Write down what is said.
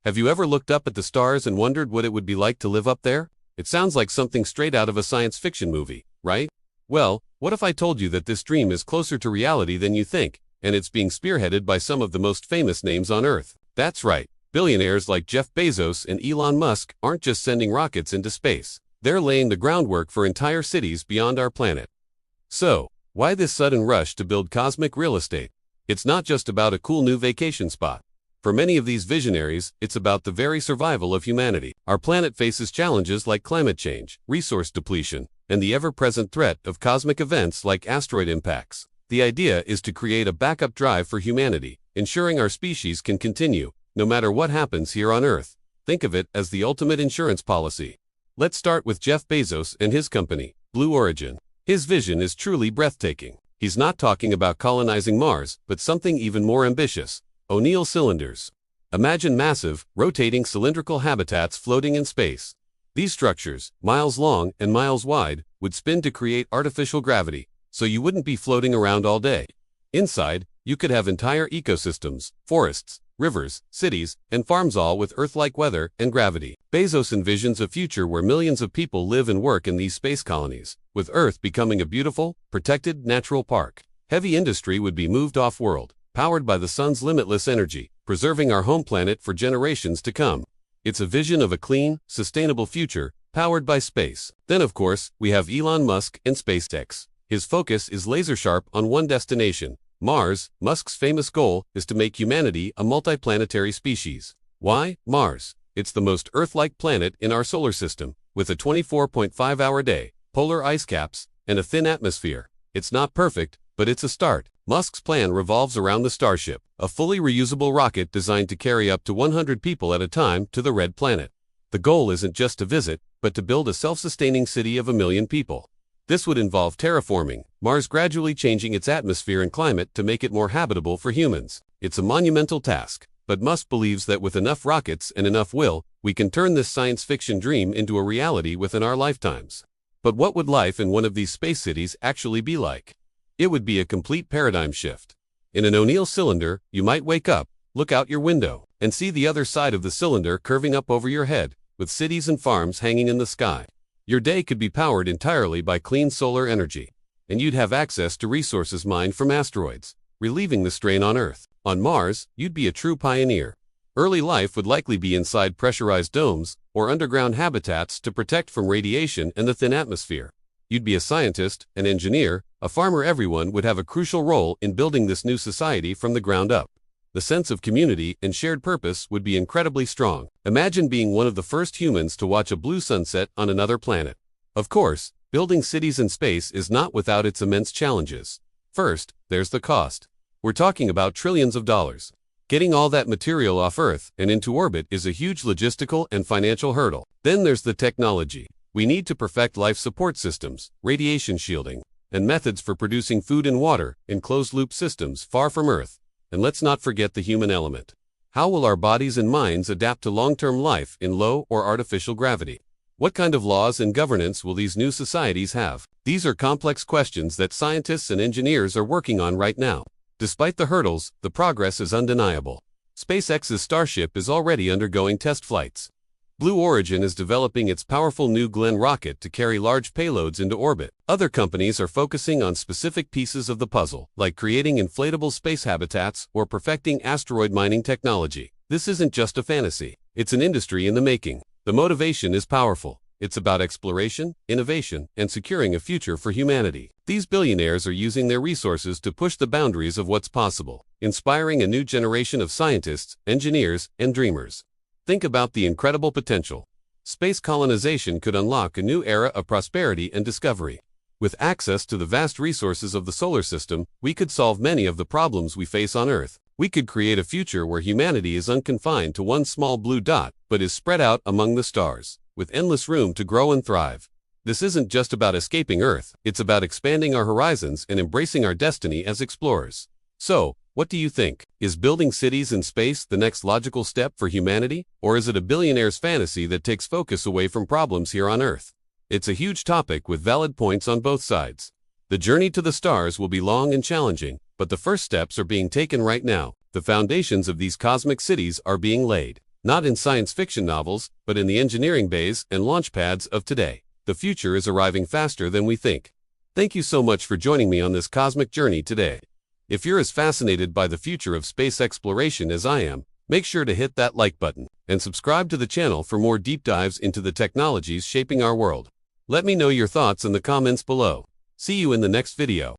Have you ever looked up at the stars and wondered what it would be like to live up there? It sounds like something straight out of a science fiction movie, right? Well, what if I told you that this dream is closer to reality than you think, and it's being spearheaded by some of the most famous names on Earth? That's right. Billionaires like Jeff Bezos and Elon Musk aren't just sending rockets into space. They're laying the groundwork for entire cities beyond our planet. So, why this sudden rush to build cosmic real estate? It's not just about a cool new vacation spot. For many of these visionaries, it's about the very survival of humanity. Our planet faces challenges like climate change, resource depletion, and the ever-present threat of cosmic events like asteroid impacts. The idea is to create a backup drive for humanity, ensuring our species can continue, no matter what happens here on Earth. Think of it as the ultimate insurance policy. Let's start with Jeff Bezos and his company, Blue Origin. His vision is truly breathtaking. He's not talking about colonizing Mars, but something even more ambitious: O'Neill cylinders. Imagine massive, rotating cylindrical habitats floating in space. These structures, miles long and miles wide, would spin to create artificial gravity, so you wouldn't be floating around all day. Inside, you could have entire ecosystems, forests, rivers, cities, and farms, all with Earth-like weather and gravity. Bezos envisions a future where millions of people live and work in these space colonies, with Earth becoming a beautiful, protected natural park. Heavy industry would be moved off-world, powered by the sun's limitless energy, preserving our home planet for generations to come. It's a vision of a clean, sustainable future, powered by space. Then, of course, we have Elon Musk and spaceX. His focus is laser-sharp on one destination: Mars. Musk's famous goal is to make humanity a multiplanetary species. Why Mars? It's the most Earth-like planet in our solar system, with a 24.5-hour day, polar ice caps, and a thin atmosphere. It's not perfect, but it's a start. Musk's plan revolves around the Starship, a fully reusable rocket designed to carry up to 100 people at a time to the Red Planet. The goal isn't just to visit, but to build a self-sustaining city of 1 million people. This would involve terraforming Mars, gradually changing its atmosphere and climate to make it more habitable for humans. It's a monumental task, but Musk believes that with enough rockets and enough will, we can turn this science fiction dream into a reality within our lifetimes. But what would life in one of these space cities actually be like? It would be a complete paradigm shift. In an O'Neill cylinder, you might wake up, look out your window, and see the other side of the cylinder curving up over your head, with cities and farms hanging in the sky. Your day could be powered entirely by clean solar energy, and you'd have access to resources mined from asteroids, relieving the strain on Earth. On Mars, you'd be a true pioneer. Early life would likely be inside pressurized domes or underground habitats to protect from radiation and the thin atmosphere. You'd be a scientist, an engineer, a farmer. Everyone would have a crucial role in building this new society from the ground up. The sense of community and shared purpose would be incredibly strong. Imagine being one of the first humans to watch a blue sunset on another planet. Of course, building cities in space is not without its immense challenges. First, there's the cost. We're talking about trillions of dollars. Getting all that material off Earth and into orbit is a huge logistical and financial hurdle. Then there's the technology. We need to perfect life support systems, radiation shielding, and methods for producing food and water in closed-loop systems far from Earth. And let's not forget the human element. How will our bodies and minds adapt to long-term life in low or artificial gravity? What kind of laws and governance will these new societies have? These are complex questions that scientists and engineers are working on right now. Despite the hurdles, the progress is undeniable. SpaceX's Starship is already undergoing test flights. Blue Origin is developing its powerful New Glenn rocket to carry large payloads into orbit. Other companies are focusing on specific pieces of the puzzle, like creating inflatable space habitats or perfecting asteroid mining technology. This isn't just a fantasy. It's an industry in the making. The motivation is powerful. It's about exploration, innovation, and securing a future for humanity. These billionaires are using their resources to push the boundaries of what's possible, inspiring a new generation of scientists, engineers, and dreamers. Think about the incredible potential. Space colonization could unlock a new era of prosperity and discovery. With access to the vast resources of the solar system, we could solve many of the problems we face on Earth. We could create a future where humanity is unconfined to one small blue dot, but is spread out among the stars, with endless room to grow and thrive. This isn't just about escaping Earth, it's about expanding our horizons and embracing our destiny as explorers. So, what do you think? Is building cities in space the next logical step for humanity? Or is it a billionaire's fantasy that takes focus away from problems here on Earth? It's a huge topic with valid points on both sides. The journey to the stars will be long and challenging, but the first steps are being taken right now. The foundations of these cosmic cities are being laid. Not in science fiction novels, but in the engineering bays and launch pads of today. The future is arriving faster than we think. Thank you so much for joining me on this cosmic journey today. If you're as fascinated by the future of space exploration as I am, make sure to hit that like button and subscribe to the channel for more deep dives into the technologies shaping our world. Let me know your thoughts in the comments below. See you in the next video.